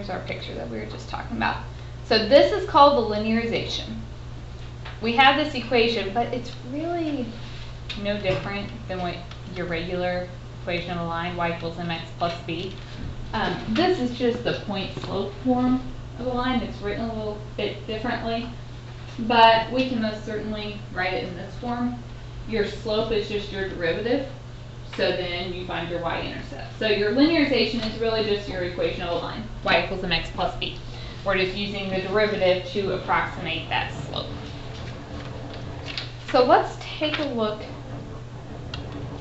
here's our picture that we were just talking about. So this is called the linearization. We have this equation, but it's really no different than what your regular equation of a line, y equals mx plus b. This is just the point slope form of a line. It's written a little bit differently, but we can most certainly write it in this form. Your slope is just your derivative, so then you find your y-intercept. So your linearization is really just your equation of a line, y equals mx plus b. We're just using the derivative to approximate that slope. So let's take a look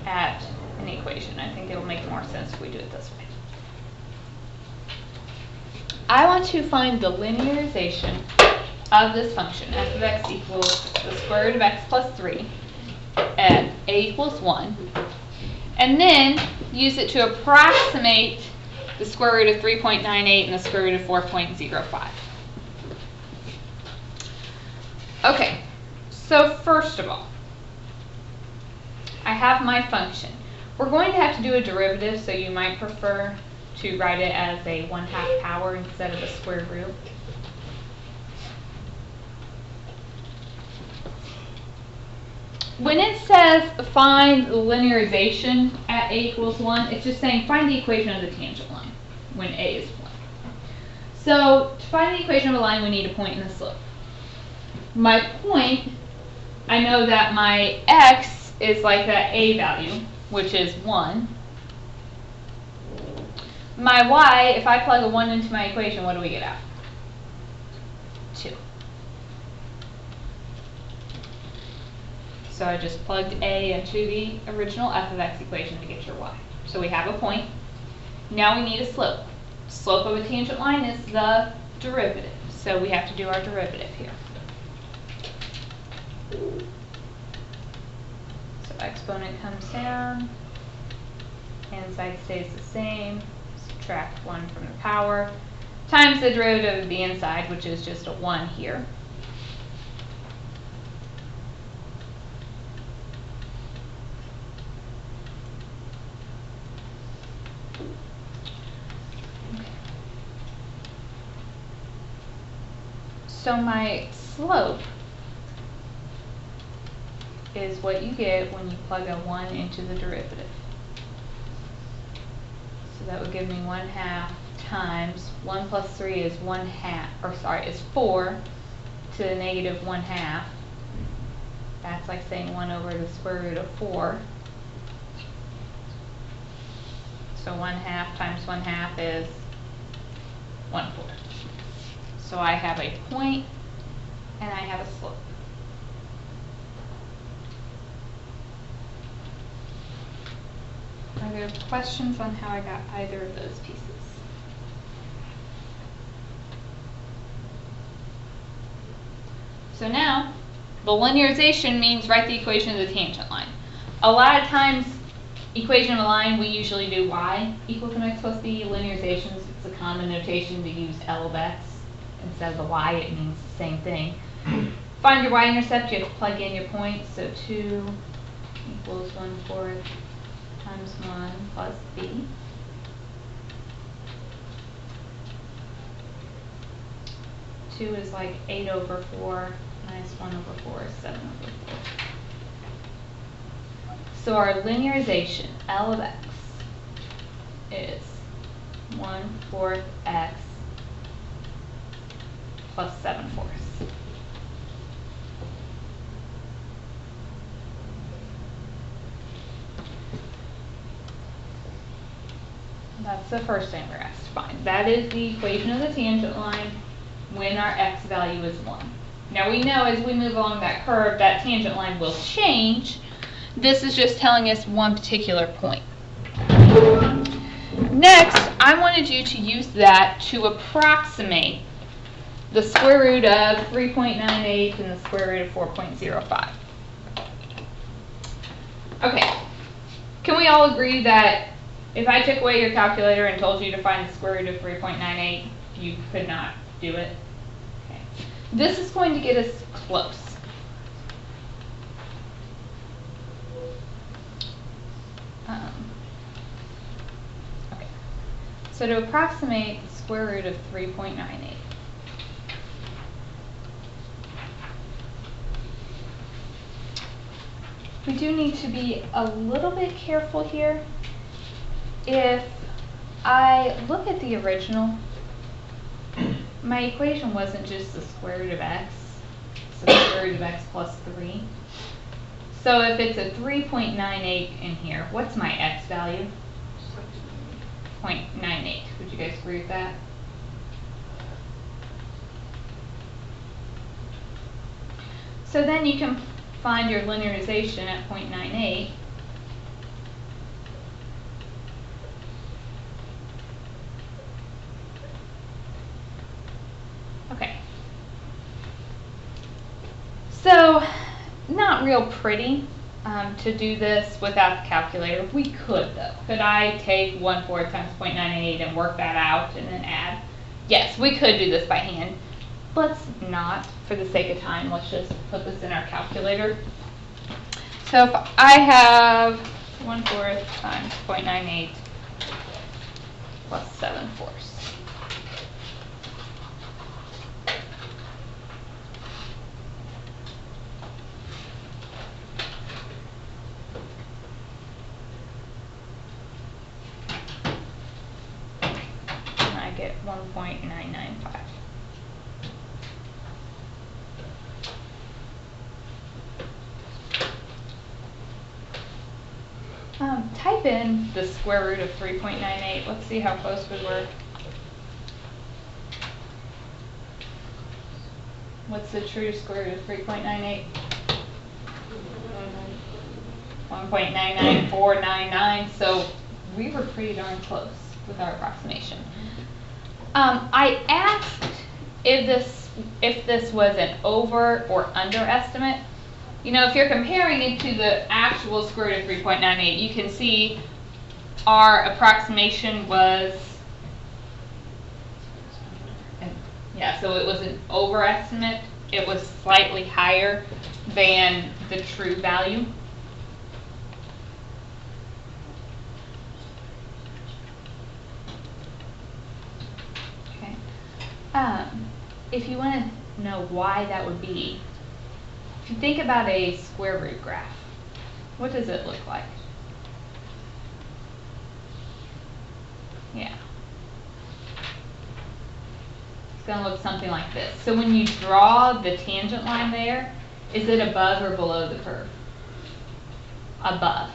at an equation. I think it'll make more sense if we do it this way. I want to find the linearization of this function, f of x equals the square root of x plus 3 at a equals 1, and then use it to approximate the square root of 3.98 and the square root of 4.05. Okay, so first of all, I have my function. We're going to have to do a derivative, so you might prefer to write it as a 1/2 power instead of a square root. When it says find the linearization at a equals 1, it's just saying find the equation of the tangent line when a is 1. So to find the equation of a line, we need a point and a slope. My point, I know that my x is like that a value, which is 1. My y, if I plug a 1 into my equation, what do we get out? 2. So I just plugged a into the original f of x equation to get your y. So we have a point. Now we need a slope. Slope of a tangent line is the derivative. So we have to do our derivative here. So exponent comes down, hand side stays the same, subtract 1 from the power, times the derivative of the inside, which is just a 1 here. So my slope is what you get when you plug a 1 into the derivative. So that would give me 1/2 times 1 plus 3 is 1/2, or sorry, is 4 to the negative 1/2. That's like saying 1 over the square root of 4. So 1/2 times 1/2 is 1/4. So I have a point and I have a slope. Are there questions on how I got either of those pieces? So now, the linearization means write the equation of the tangent line. A lot of times, equation of a line, we usually do y equals mx plus b. Linearizations, it's a common notation to use L of x. Instead of the y, it means the same thing. Find your y-intercept, you have to plug in your points. So 2 equals 1/4 times 1 plus b. Two is like 8 over 4 minus 1 over 4 is 7 over 4. So our linearization, L of x, is 1/4 x plus 7/4. That's the first thing we're asked to find. That is the equation of the tangent line when our x value is 1. Now we know as we move along that curve, that tangent line will change. This is just telling us one particular point. Next, I wanted you to use that to approximate the square root of 3.98 and the square root of 4.05. Okay, can we all agree that if I took away your calculator and told you to find the square root of 3.98, you could not do it? Okay. This is going to get us close. Okay. So to approximate the square root of 3.98. We do need to be a little bit careful here. If I look at the original, my equation wasn't just the square root of x, it's the square root of x plus 3. So if it's a 3.98 in here, what's my x value? 0.98. Would you guys agree with that? So then you can find your linearization at 0.98. Okay. So, not real pretty to do this without the calculator. We could though. Could I take 1/4 times 0.98 and work that out and then add? Yes, we could do this by hand. Let's not, for the sake of time, let's just put this in our calculator. So if I have 1/4 times 0.98 plus 7/4. And I get 1.995. Type in the square root of 3.98. Let's see how close we were. What's the true square root of 3.98? 1.99499. So we were pretty darn close with our approximation. I asked if this was an over or underestimate. You know, if you're comparing it to the actual square root of 3.98, you can see our approximation was, yeah, so it was an overestimate. It was slightly higher than the true value. Okay. If you want to know why that would be, if you think about a square root graph, what does it look like? Yeah. It's going to look something like this. So when you draw the tangent line there, is it above or below the curve? Above.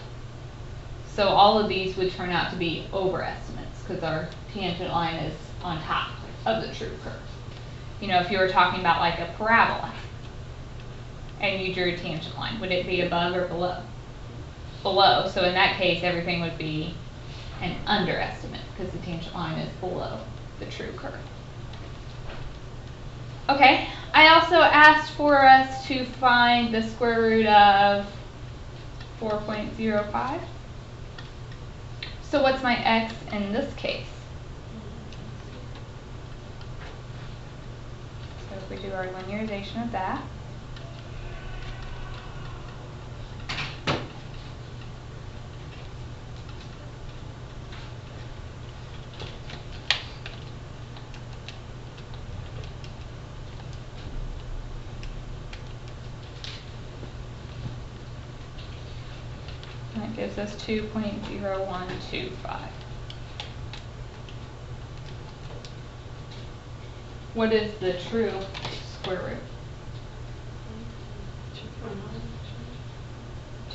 So all of these would turn out to be overestimates because our tangent line is on top of the true curve. You know, if you were talking about like a parabola and you drew a tangent line, would it be above or below? Below. So in that case, everything would be an underestimate because the tangent line is below the true curve. Okay, I also asked for us to find the square root of 4.05. So what's my x in this case? So if we do our linearization of that, that gives us 2.0125. What is the true square root?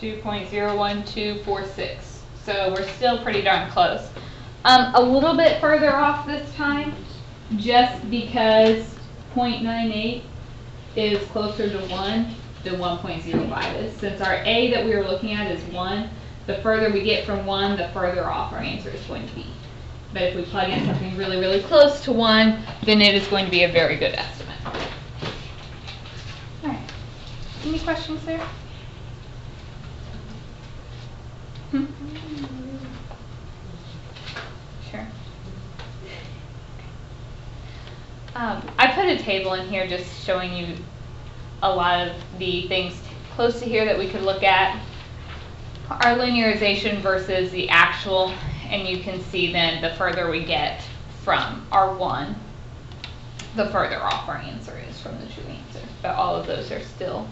2.01246. So we're still pretty darn close. A little bit further off this time, just because 0.98 is closer to 1 than 1.05 is. Since our a that we were looking at is 1, the further we get from 1, the further off our answer is going to be. But if we plug in something really, really close to 1, then it is going to be a very good estimate. All right. Any questions there? Sure. I put a table in here just showing you a lot of the things close to here that we could look at. Our linearization versus the actual, and you can see then the further we get from our 1, the further off our answer is from the true answer. But all of those are still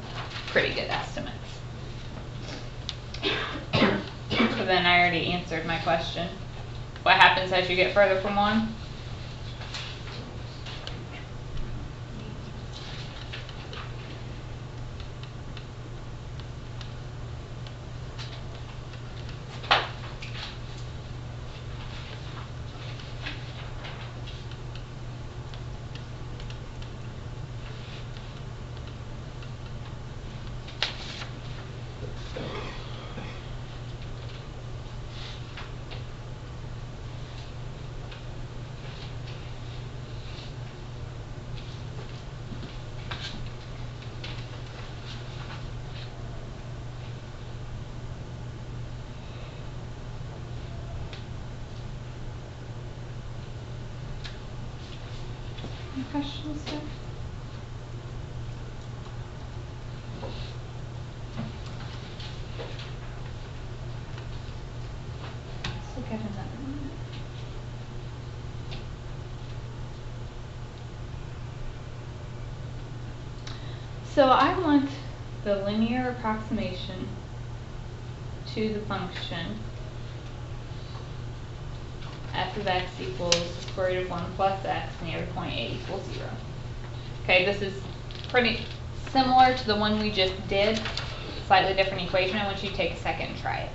pretty good estimates. So then I already answered my question. What happens as you get further from 1? Any questions there? Let's look at another one. So I want the linear approximation to the function f of x equals the square root of 1 plus x near point A equals 0. Okay, this is pretty similar to the one we just did, slightly different equation. I want you to take a second and try it.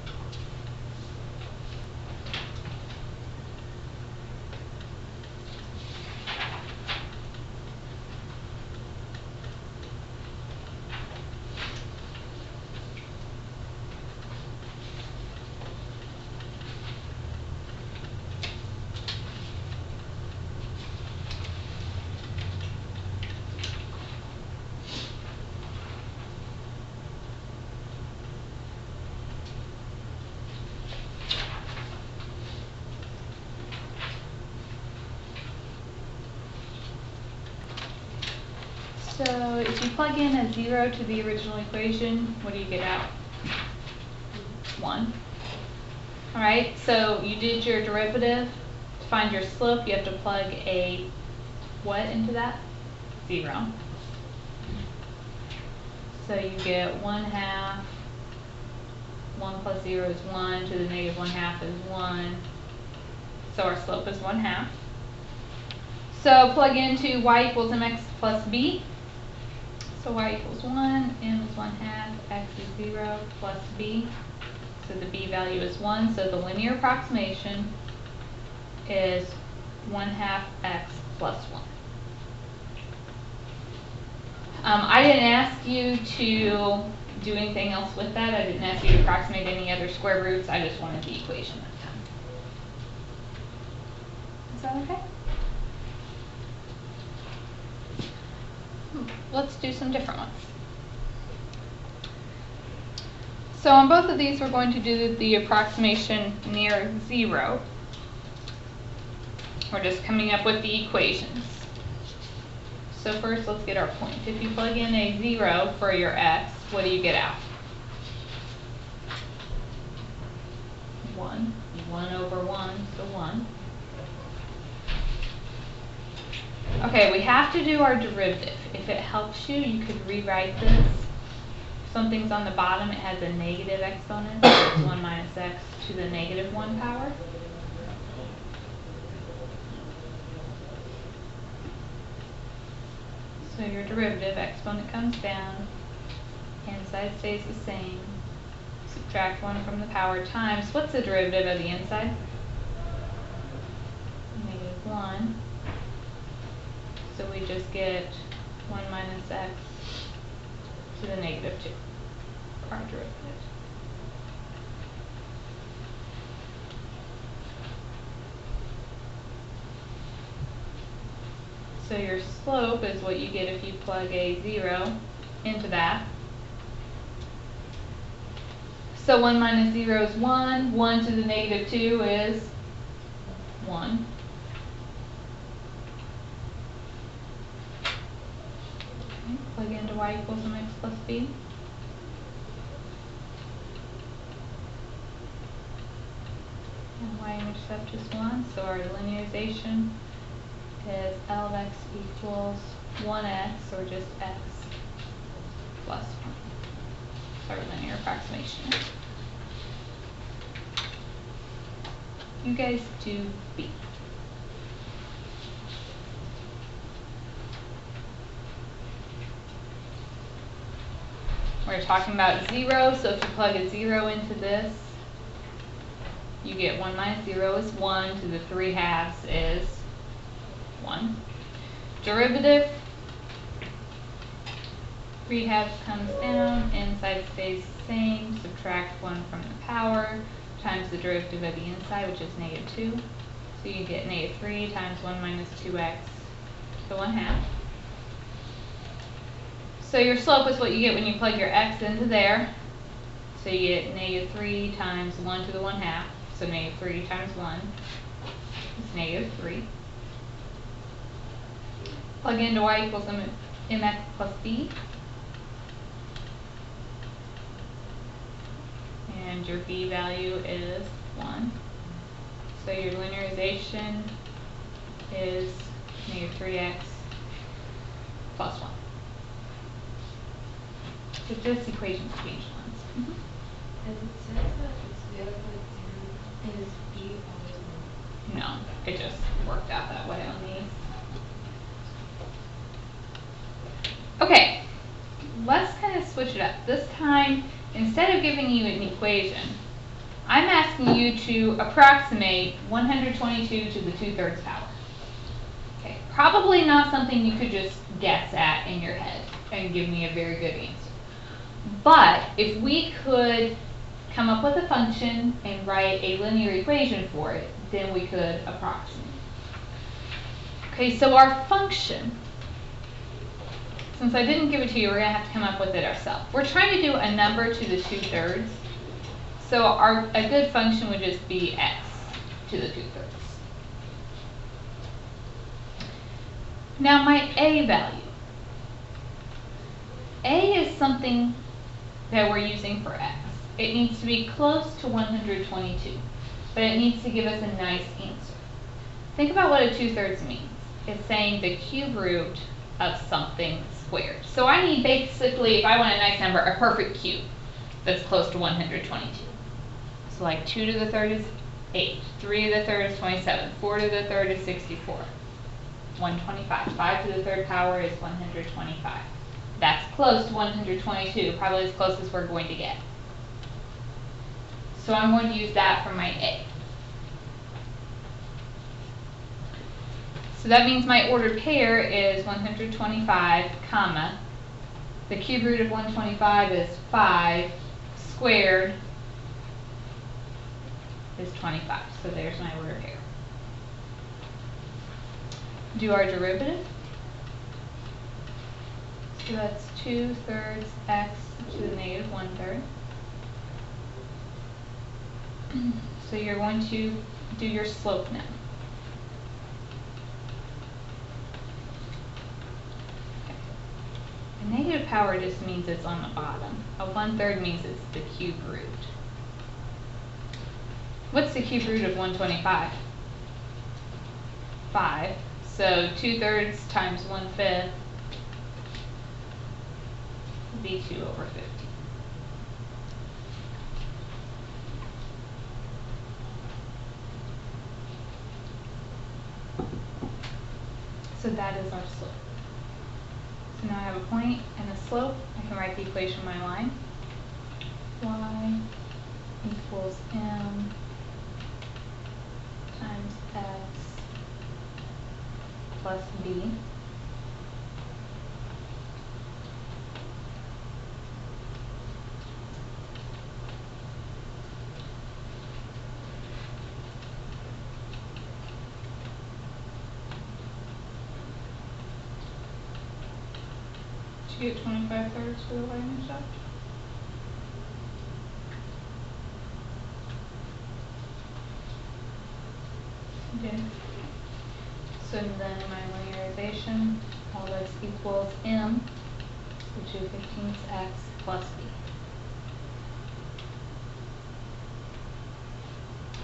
So if you plug in a 0 to the original equation, what do you get out? 1. Alright, so you did your derivative. To find your slope, you have to plug a what into that? 0. So you get 1/2, 1 plus 0 is 1, to the negative 1/2 is 1. So our slope is 1/2. So plug into y equals mx plus b. So y equals 1, m is 1/2, x is 0, plus b. So the b value is 1. So the linear approximation is 1/2 x plus 1. I didn't ask you to do anything else with that. I didn't ask you to approximate any other square roots. I just wanted the equation that time. Is that okay? Let's do some different ones. So on both of these, we're going to do the approximation near 0. We're just coming up with the equations. So first, let's get our point. If you plug in a 0 for your x, what do you get out? 1. 1 over 1, so 1. Okay, we have to do our derivative. If it helps you, you could rewrite this. Something's on the bottom, it has a negative exponent, so it's 1 minus x to the negative 1 power. So your derivative, exponent comes down, inside stays the same. Subtract 1 from the power times, what's the derivative of the inside? Negative 1. So we just get 1 minus x to the negative 2 for our derivative. So your slope is what you get if you plug a 0 into that. So 1 minus 0 is 1. 1 to the negative 2 is 1. Okay, plug into y equals mx plus b. And y intercept is 1, so our linearization is L of x equals 1x, or just x plus 1. Our linear approximation. You guys do B. We're talking about 0, so if you plug a 0 into this, you get 1 minus 0 is 1, to the 3 halves is 1. Derivative, 3 halves comes down, inside stays the same, subtract 1 from the power, times the derivative of the inside, which is negative 2. So you get negative 3 times 1 minus 2x to the 1 half. So your slope is what you get when you plug your x into there. So you get negative 3 times 1 to the 1 half. So negative 3 times 1 is negative 3. Plug into y equals mx plus b. And your b value is 1. So your linearization is negative 3x plus 1. So just equations change ones. As it says that it's 0 point 0, is b always 1? No, it just worked out that way on these. Okay, let's kind of switch it up. This time, instead of giving you an equation, I'm asking you to approximate 122 to the 2/3 power. Okay, probably not something you could just guess at in your head and give me a very good answer. But if we could come up with a function and write a linear equation for it, then we could approximate. Okay, so our function, since I didn't give it to you, we're going to have to come up with it ourselves. We're trying to do a number to the 2/3. So a good function would just be x to the 2/3. Now my a value. A is something that we're using for x. It needs to be close to 122, but it needs to give us a nice answer. Think about what a 2/3 means. It's saying the cube root of something squared. So I need basically, if I want a nice number, a perfect cube that's close to 122. So like 2 to the 3rd is 8, 3 to the 3rd is 27, 4 to the 3rd is 64, 125. 5 to the 3rd power is 125. That's close to 122, probably as close as we're going to get. So I'm going to use that for my a. So that means my ordered pair is 125, comma, the cube root of 125 is 5, squared is 25. So there's my ordered pair. Do our derivative. So that's 2/3 x to the negative 1/3. So you're going to do your slope now. Okay. A negative power just means it's on the bottom. A 1/3 means it's the cube root. What's the cube root of 125? 5. So 2/3 times 1/5 would be 2 over 50. So that is our slope. So now I have a point and a slope. I can write the equation of my line. Y equals m times x plus b. Did you get 25/3 for the y-intercept? Okay. So then my linearization, all this equals m, so 2/15 x plus b.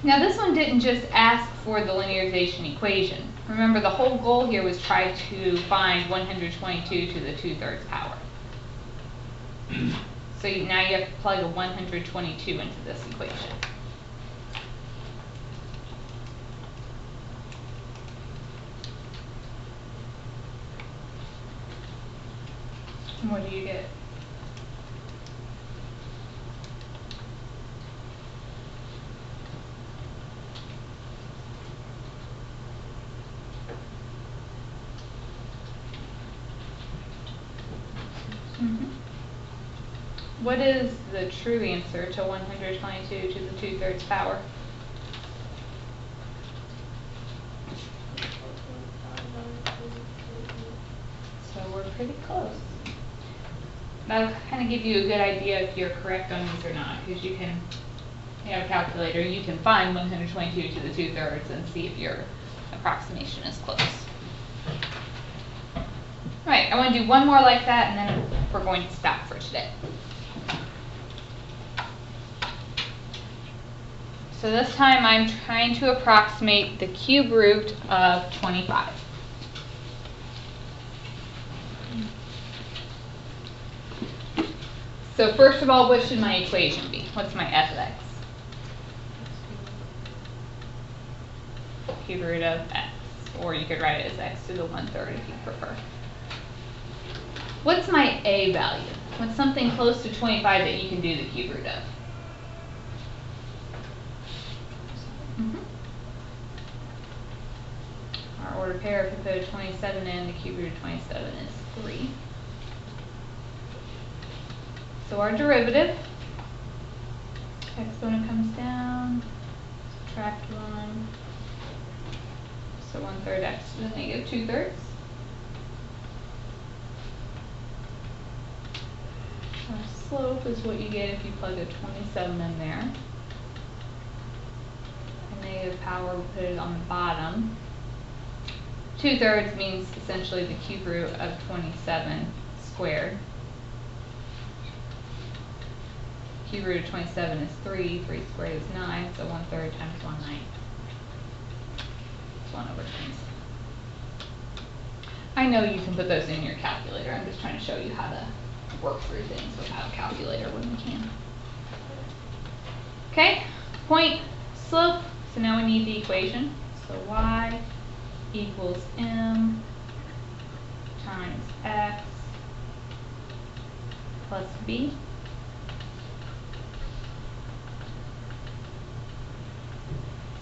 Now this one didn't just ask for the linearization equation. Remember, the whole goal here was try to find 122 to the 2/3 power. So now you have to plug a 122 into this equation. And what do you get? What is the true answer to 122 to the 2/3 power? So we're pretty close. That'll kind of give you a good idea if you're correct on these or not, because you can, you have a calculator, you can find 122 to the 2/3 and see if your approximation is close. Alright, I want to do one more like that and then we're going to stop for today. So this time I'm trying to approximate the cube root of 25. So first of all, what should my equation be? What's my f of x? Cube root of x. Or you could write it as x to the 1/3 if you prefer. What's my a value? What's something close to 25 that you can do the cube root of? Our ordered pair, if we put a 27 in, the cube root of 27 is 3. So our derivative, exponent comes down, subtract 1, so 1/3 x to the negative 2/3. Our slope is what you get if you plug a 27 in there. A negative power, we put it on the bottom. 2/3 means essentially the cube root of 27 squared. Cube root of 27 is 3, 3 squared is 9, so 1/3 times 1/9. It's 1/27. I know you can put those in your calculator, I'm just trying to show you how to work through things without a calculator when we can. Okay, point, slope, so now we need the equation. So y equals m times x plus b.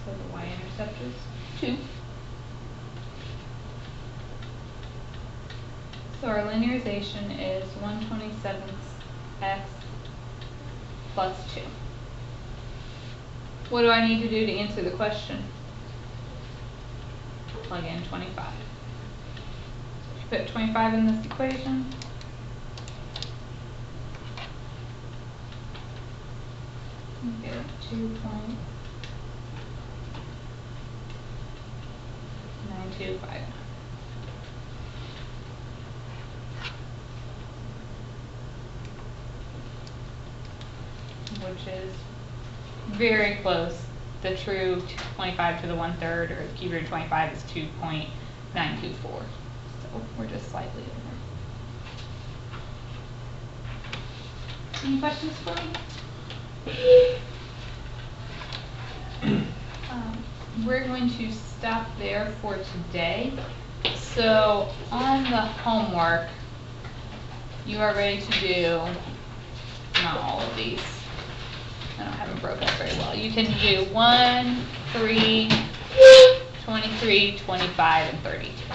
So the y-intercept is 2. So our linearization is 1/27 x plus 2. What do I need to do to answer the question? Plug in 25. Put 25 in this equation. You get 2.925. Which is very close. The true 25 to the 1/3, or the cube root of 25 is 2.924. So we're just slightly over. Any questions for me? We're going to stop there for today. So on the homework, you are ready to do, not all of these, I don't have them broken up very well. You can do 1, 3, 23, 25, and 32.